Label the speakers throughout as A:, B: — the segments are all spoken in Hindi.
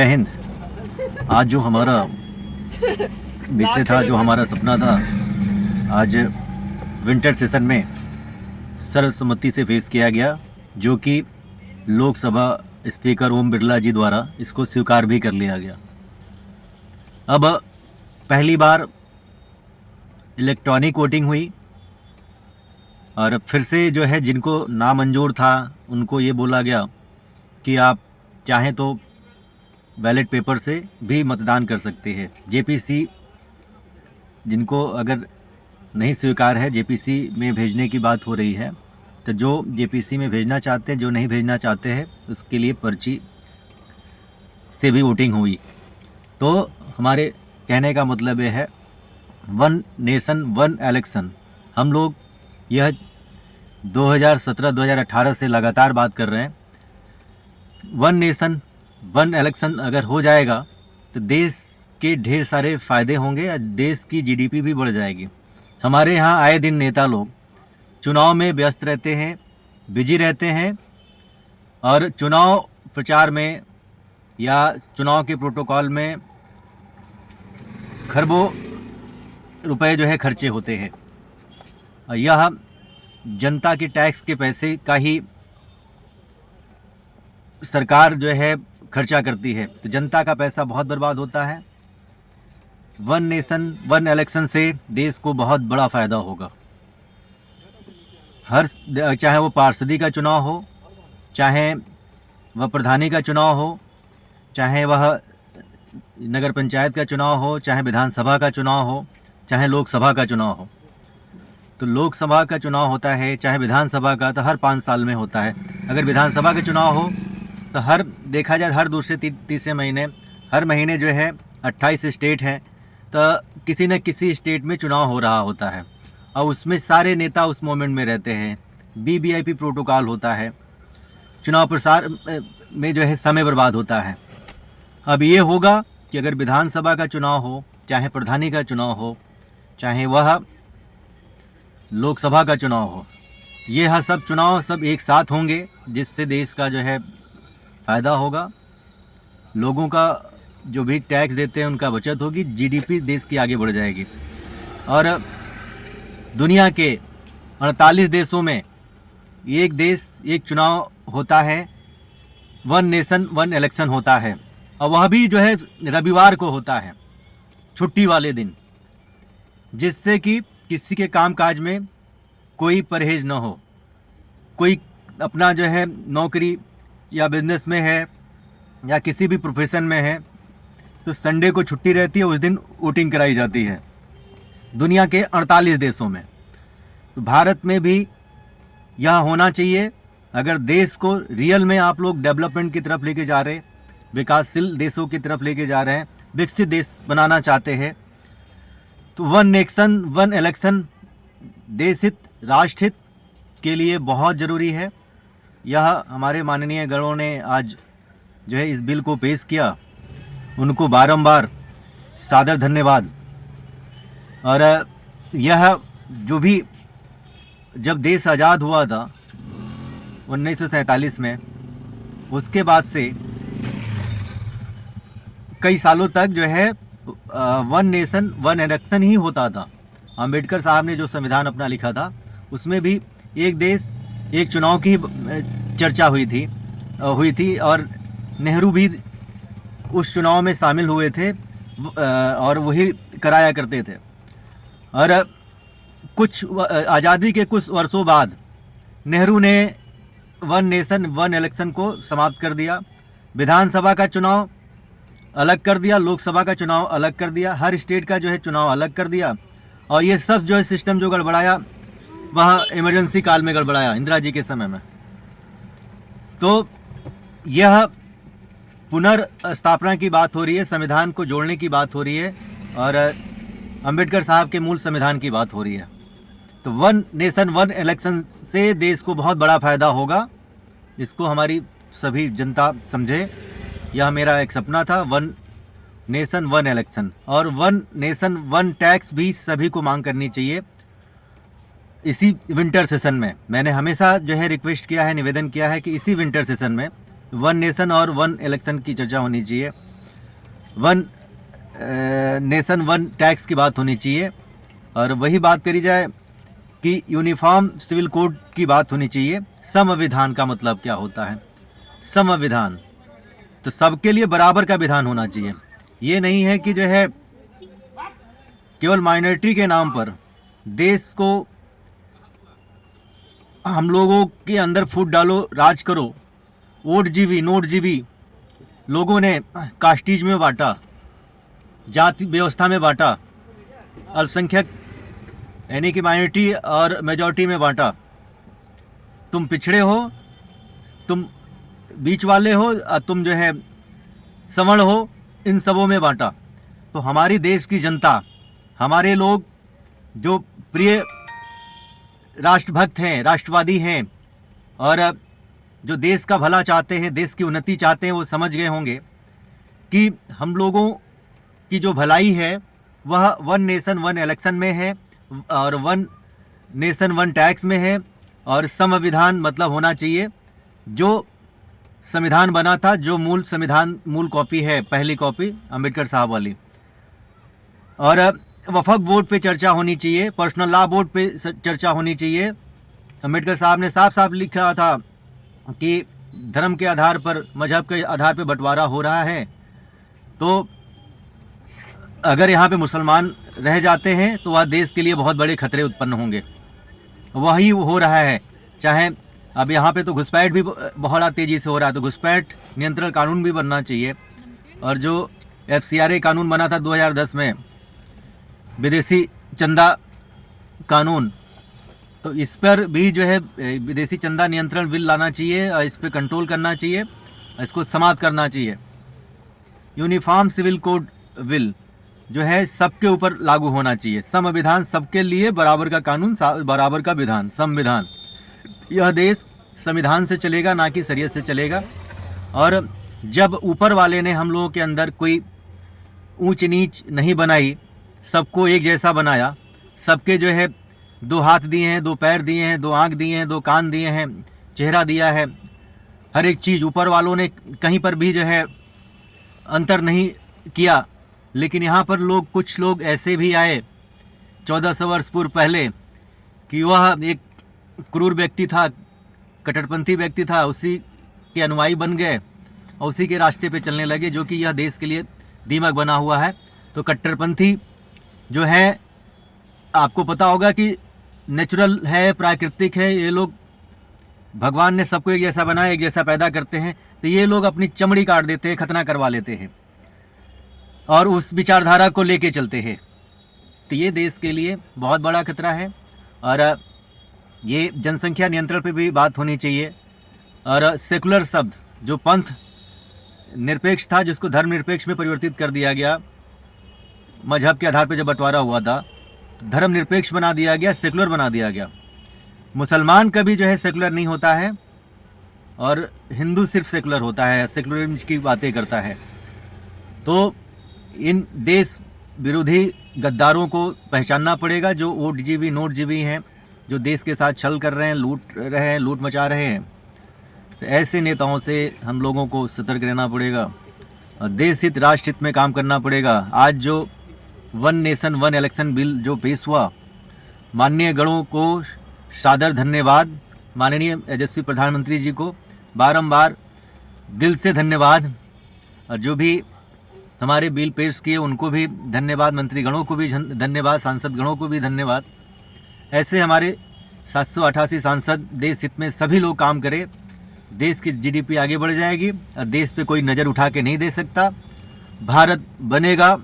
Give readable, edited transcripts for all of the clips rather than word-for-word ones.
A: जय हिंद। आज जो हमारा विषय था, जो हमारा सपना था, आज विंटर सेशन में सर्वसम्मति से पेश किया गया, जो कि लोकसभा स्पीकर ओम बिरला जी द्वारा इसको स्वीकार भी कर लिया गया। अब पहली बार इलेक्ट्रॉनिक वोटिंग हुई और फिर से जो है जिनको नामंजूर था उनको ये बोला गया कि आप चाहें तो बैलेट पेपर से भी मतदान कर सकते हैं। जेपीसी जिनको अगर नहीं स्वीकार है, जेपीसी में भेजने की बात हो रही है, तो जो जेपीसी में भेजना चाहते हैं, जो नहीं भेजना चाहते हैं, उसके लिए पर्ची से भी वोटिंग हुई। तो हमारे कहने का मतलब ये है, वन नेशन वन इलेक्शन। हम लोग यह 2017-2018 से लगातार बात कर रहे हैं। वन नेशन वन इलेक्शन अगर हो जाएगा तो देश के ढेर सारे फ़ायदे होंगे और देश की जीडीपी भी बढ़ जाएगी। हमारे यहाँ आए दिन नेता लोग चुनाव में व्यस्त रहते हैं, बिजी रहते हैं, और चुनाव प्रचार में या चुनाव के प्रोटोकॉल में खरबों रुपए जो है खर्चे होते हैं। यह जनता के टैक्स के पैसे का ही सरकार जो है खर्चा करती है, तो जनता का पैसा बहुत बर्बाद होता है। वन नेशन वन इलेक्शन से देश को बहुत बड़ा फ़ायदा होगा। चाहे वो पार्षदी का चुनाव हो, चाहे वह प्रधानी का चुनाव हो, चाहे वह नगर पंचायत का चुनाव हो, चाहे विधानसभा का चुनाव हो, चाहे लोकसभा का चुनाव हो। तो लोकसभा का चुनाव होता है, चाहे विधानसभा का, तो हर 5 साल में होता है। अगर विधानसभा का चुनाव हो तो देखा जाए हर दूसरे तीसरे महीने, हर महीने जो है 28 स्टेट हैं, तो किसी न किसी स्टेट में चुनाव हो रहा होता है और उसमें सारे नेता उस मोमेंट में रहते हैं। वीवीआईपी प्रोटोकॉल होता है, चुनाव प्रसार में जो है समय बर्बाद होता है। अब ये होगा कि अगर विधानसभा का चुनाव हो, चाहे प्रधानी का चुनाव हो, चाहे वह लोकसभा का चुनाव हो, ये सब चुनाव सब एक साथ होंगे, जिससे देश का जो है फ़ायदा होगा। लोगों का जो भी टैक्स देते हैं उनका बचत होगी, जीडीपी देश की आगे बढ़ जाएगी। और दुनिया के 48 देशों में एक देश एक चुनाव होता है, वन नेशन वन इलेक्शन होता है, और वह भी जो है रविवार को होता है, छुट्टी वाले दिन, जिससे कि किसी के कामकाज में कोई परहेज न हो। कोई अपना जो है नौकरी या बिजनेस में है या किसी भी प्रोफेशन में है, तो संडे को छुट्टी रहती है, उस दिन वोटिंग कराई जाती है दुनिया के 48 देशों में। तो भारत में भी यह होना चाहिए। अगर देश को रियल में आप लोग डेवलपमेंट की तरफ लेके जा रहे, विकासशील देशों की तरफ लेके जा रहे हैं, विकसित देश बनाना चाहते हैं, तो वन नेशन वन इलेक्शन देश हित राष्ट्र हित के लिए बहुत ज़रूरी है। यह हमारे माननीय गणों ने आज जो है इस बिल को पेश किया, उनको बारंबार सादर धन्यवाद। और यह जो भी जब देश आज़ाद हुआ था 1947 में, उसके बाद से कई सालों तक जो है वन नेशन वन इलेक्शन ही होता था। अंबेडकर साहब ने जो संविधान अपना लिखा था, उसमें भी एक देश एक चुनाव की चर्चा हुई थी और नेहरू भी उस चुनाव में शामिल हुए थे और वही कराया करते थे। और कुछ आज़ादी के कुछ वर्षों बाद नेहरू ने वन नेशन वन इलेक्शन को समाप्त कर दिया। विधानसभा का चुनाव अलग कर दिया, लोकसभा का चुनाव अलग कर दिया, हर स्टेट का जो है चुनाव अलग कर दिया। और ये सब जो है सिस्टम जो गड़बड़ाया, वह इमरजेंसी काल में गड़बड़ाया, इंदिरा जी के समय में। तो यह पुनर्स्थापना की बात हो रही है, संविधान को जोड़ने की बात हो रही है, और अंबेडकर साहब के मूल संविधान की बात हो रही है। तो वन नेशन वन इलेक्शन से देश को बहुत बड़ा फ़ायदा होगा, इसको हमारी सभी जनता समझे। यह मेरा एक सपना था, वन नेशन वन इलेक्शन। और वन नेशन वन टैक्स भी सभी को मांग करनी चाहिए। इसी विंटर सेशन में मैंने हमेशा जो है रिक्वेस्ट किया है, निवेदन किया है कि इसी विंटर सेशन में वन नेशन और वन इलेक्शन की चर्चा होनी चाहिए। वन नेशन वन टैक्स की बात होनी चाहिए। और वही बात करी जाए कि यूनिफॉर्म सिविल कोड की बात होनी चाहिए। समविधान का मतलब क्या होता है? समविधान तो सबके लिए बराबर का विधान होना चाहिए। ये नहीं है कि जो है केवल माइनॉरिटी के नाम पर देश को हम लोगों के अंदर फूट डालो, राज करो, वोट जीवी नोट जीवी, लोगों ने कास्टीज में बांटा, जाति व्यवस्था में बांटा, अल्पसंख्यक यानी कि माइनॉरिटी और मेजॉरिटी में बांटा। तुम पिछड़े हो, तुम बीच वाले हो, तुम जो है सवर्ण हो, इन सबों में बांटा। तो हमारी देश की जनता, हमारे लोग जो प्रिय राष्ट्रभक्त हैं, राष्ट्रवादी हैं और जो देश का भला चाहते हैं, देश की उन्नति चाहते हैं, वो समझ गए होंगे कि हम लोगों की जो भलाई है वह वन नेशन वन इलेक्शन में है और वन नेशन वन टैक्स में है। और संविधान मतलब होना चाहिए जो संविधान बना था, जो मूल संविधान मूल कॉपी है, पहली कॉपी अंबेडकर साहब वाली। और वफक बोर्ड पे चर्चा होनी चाहिए, पर्सनल लॉ बोर्ड पे चर्चा होनी चाहिए। अंबेडकर साहब ने साफ साफ लिखा था कि धर्म के आधार पर, मजहब के आधार पर बंटवारा हो रहा है, तो अगर यहाँ पे मुसलमान रह जाते हैं तो वह देश के लिए बहुत बड़े खतरे उत्पन्न होंगे। वही हो रहा है। चाहे अब यहाँ पे तो घुसपैठ भी बहुत तेज़ी से हो रहा है, तो घुसपैठ नियंत्रण कानून भी बनना चाहिए। और जो FCRA कानून बना था 2010 में, विदेशी चंदा कानून, तो इस पर भी जो है विदेशी चंदा नियंत्रण बिल लाना चाहिए और इस पर कंट्रोल करना चाहिए, इसको समाप्त करना चाहिए। यूनिफॉर्म सिविल कोड बिल जो है सबके ऊपर लागू होना चाहिए। संविधान सबके लिए बराबर का कानून, बराबर का विधान, संविधान। यह देश संविधान से चलेगा, ना कि शरीयत से चलेगा। और जब ऊपर वाले ने हम लोगों के अंदर कोई ऊंच नीच नहीं बनाई, सबको एक जैसा बनाया, सबके जो है 2 हाथ दिए हैं, 2 पैर दिए हैं, 2 आँख दिए हैं, 2 कान दिए हैं, चेहरा दिया है, हर एक चीज़ ऊपर वालों ने कहीं पर भी जो है अंतर नहीं किया। लेकिन यहाँ पर लोग, कुछ लोग ऐसे भी आए 1400 वर्ष पूर्व पहले कि वह एक क्रूर व्यक्ति था, कट्टरपंथी व्यक्ति था, उसी के अनुयायी बन गए और उसी के रास्ते पे चलने लगे, जो कि यह देश के लिए दीमक बना हुआ है। तो कट्टरपंथी जो है, आपको पता होगा कि नेचुरल है, प्राकृतिक है। ये लोग, भगवान ने सबको एक जैसा बनाया, एक जैसा पैदा करते हैं, तो ये लोग अपनी चमड़ी काट देते हैं, खतना करवा लेते हैं और उस विचारधारा को लेके चलते हैं। तो ये देश के लिए बहुत बड़ा खतरा है। और ये जनसंख्या नियंत्रण पे भी बात होनी चाहिए। और सेकुलर शब्द, जो पंथ निरपेक्ष था, जिसको धर्म निरपेक्ष में परिवर्तित कर दिया गया, मजहब के आधार पर जब बंटवारा हुआ था, तो धर्म निरपेक्ष बना दिया गया, सेकुलर बना दिया गया। मुसलमान कभी जो है सेकुलर नहीं होता है और हिंदू सिर्फ सेकुलर होता है, सेकुलरिज्म की बातें करता है। तो इन देश विरोधी गद्दारों को पहचानना पड़ेगा, जो वोट जीवी नोट जीवी हैं, जो देश के साथ छल कर रहे हैं, लूट रहे हैं, लूट मचा रहे हैं। तो ऐसे नेताओं से हम लोगों को सतर्क रहना पड़ेगा और देश हित, राष्ट्र हित में काम करना पड़ेगा। आज जो one nation one election bill जो पेश हुआ, माननीय गणों को सादर धन्यवाद, माननीय यशस्वी प्रधानमंत्री जी को बारंबार दिल से धन्यवाद। और जो भी हमारे बिल पेश किए उनको भी धन्यवाद, मंत्री गणों को भी धन्यवाद, सांसद गणों को भी धन्यवाद। ऐसे हमारे 788 सांसद देश हित में सभी लोग काम करें, देश की GDP आगे बढ़ जाएगी और देश पे कोई नज़र उठा के नहीं दे सकता। भारत बनेगा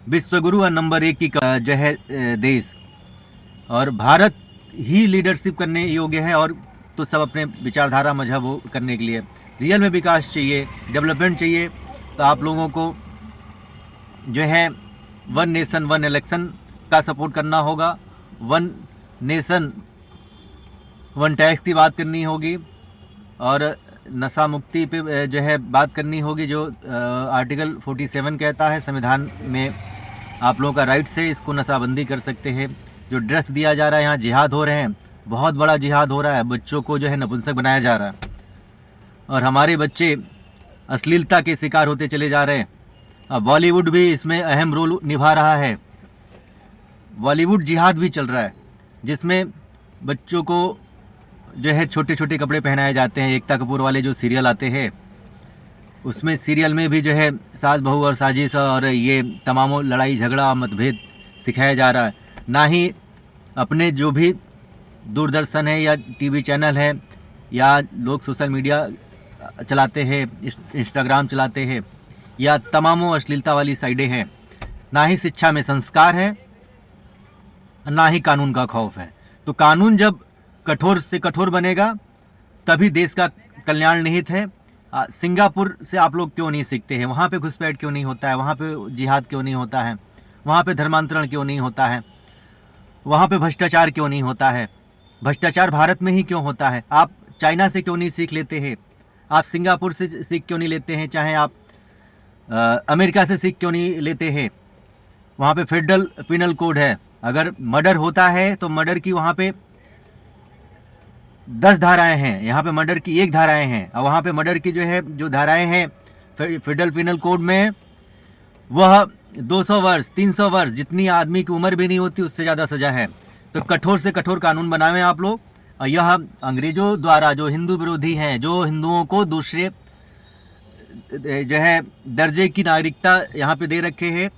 A: विश्वगुरु और नंबर 1 की जो है देश, और भारत ही लीडरशिप करने योग्य है। और तो सब अपने विचारधारा मजहब करने के लिए रियल में विकास चाहिए, डेवलपमेंट चाहिए, तो आप लोगों को जो है वन नेशन वन इलेक्शन का सपोर्ट करना होगा, वन नेशन वन टैक्स की बात करनी होगी और नशा मुक्ति पे जो है बात करनी होगी, जो आर्टिकल 47 कहता है संविधान में आप लोगों का राइट से इसको नशाबंदी कर सकते हैं। जो ड्रग्स दिया जा रहा है, यहाँ जिहाद हो रहे हैं, बहुत बड़ा जिहाद हो रहा है, बच्चों को जो है नपुंसक बनाया जा रहा है और हमारे बच्चे अश्लीलता के शिकार होते चले जा रहे हैं। बॉलीवुड भी इसमें अहम रोल निभा रहा है। बॉलीवुड जिहाद भी चल रहा है, जिसमें बच्चों को जो है छोटे छोटे कपड़े पहनाए जाते हैं। एकता कपूर वाले जो सीरियल आते हैं, उसमें सीरियल में भी जो है सास बहू और साजिश और ये तमामों लड़ाई झगड़ा मतभेद सिखाया जा रहा है। ना ही अपने जो भी दूरदर्शन है या टीवी चैनल है या लोग सोशल मीडिया चलाते हैं, इंस्टाग्राम चलाते हैं, या तमामों अश्लीलता वाली साइडें हैं, ना ही शिक्षा में संस्कार है, ना ही कानून का खौफ है। तो कानून जब कठोर से कठोर बनेगा तभी देश का कल्याण निहित है। सिंगापुर से आप लोग क्यों नहीं सीखते हैं? वहाँ पे घुसपैठ क्यों नहीं होता है? वहाँ पे जिहाद क्यों नहीं होता है? वहाँ पे धर्मांतरण क्यों नहीं होता है? वहाँ पे भ्रष्टाचार क्यों नहीं होता है? भ्रष्टाचार भारत में ही क्यों होता है? आप चाइना से क्यों नहीं सीख लेते हैं? आप सिंगापुर से सीख क्यों नहीं लेते हैं? चाहे आप अमेरिका से सीख क्यों नहीं लेते हैं? वहाँ पे फेडरल पिनल कोड है। अगर मर्डर होता है तो मर्डर की वहाँ पे 10 धाराएं हैं, यहाँ पे मर्डर की 1 धाराएं हैं। और वहाँ पे मर्डर की जो धाराएं हैं फेडरल पिनल कोड में, वह 200 वर्ष 300 वर्ष, जितनी आदमी की उम्र भी नहीं होती उससे ज़्यादा सज़ा है। तो कठोर से कठोर कानून बनावें आप लोग। और यह अंग्रेज़ों द्वारा जो हिंदू विरोधी हैं, जो हिंदुओं को दूसरे जो है दर्जे की नागरिकता यहाँ पे दे रखे हैं,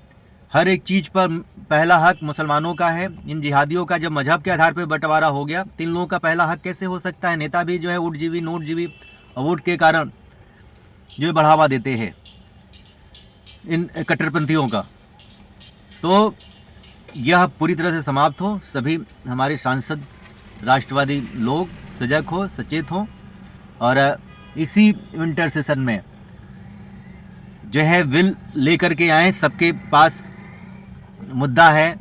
A: हर एक चीज़ पर पहला हक मुसलमानों का है। इन जिहादियों का जब मजहब के आधार पर बंटवारा हो गया, तो इन लोगों का पहला हक कैसे हो सकता है? नेता भी जो है वोटजीवी नोटजीवी और वोट के कारण जो बढ़ावा देते हैं इन कट्टरपंथियों का। तो यह पूरी तरह से समाप्त हो। सभी हमारे सांसद राष्ट्रवादी लोग सजग हो, सचेत हो, और इसी विंटर सेशन में जो है बिल लेकर के आए। सबके पास मुद्दा है,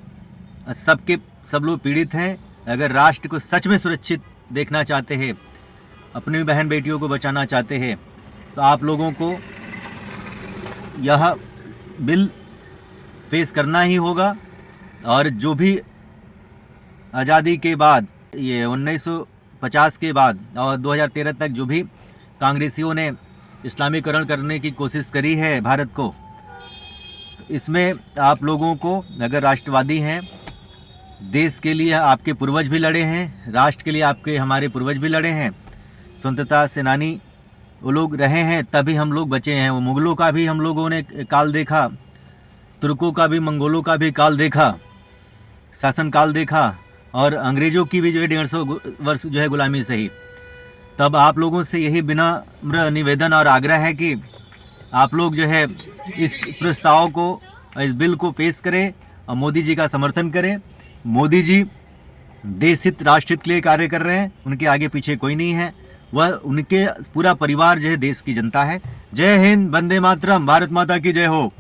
A: सब लोग पीड़ित हैं। अगर राष्ट्र को सच में सुरक्षित देखना चाहते हैं, अपनी बहन बेटियों को बचाना चाहते हैं, तो आप लोगों को यह बिल पेश करना ही होगा। और जो भी आज़ादी के बाद, ये 1950 के बाद और 2013 तक जो भी कांग्रेसियों ने इस्लामीकरण करने की कोशिश करी है भारत को, इसमें आप लोगों को, अगर राष्ट्रवादी हैं, देश के लिए आपके पूर्वज भी लड़े हैं, राष्ट्र के लिए आपके हमारे पूर्वज भी लड़े हैं, स्वतंत्रता सेनानी वो लोग रहे हैं, तभी हम लोग बचे हैं। वो मुगलों का भी हम लोगों ने काल देखा, तुर्कों का भी, मंगोलों का भी काल देखा, शासन काल देखा, और अंग्रेज़ों की भी जो है 150 वर्ष जो है गुलामी सही। तब आप लोगों से यही विनम्र निवेदन और आग्रह है कि आप लोग जो है इस प्रस्ताव को, इस बिल को पेश करें और मोदी जी का समर्थन करें। मोदी जी देश हित राष्ट्र हित के लिए कार्य कर रहे हैं, उनके आगे पीछे कोई नहीं है, वह उनके पूरा परिवार जो है देश की जनता है। जय हिंद, वंदे मातरम, भारत माता की जय हो।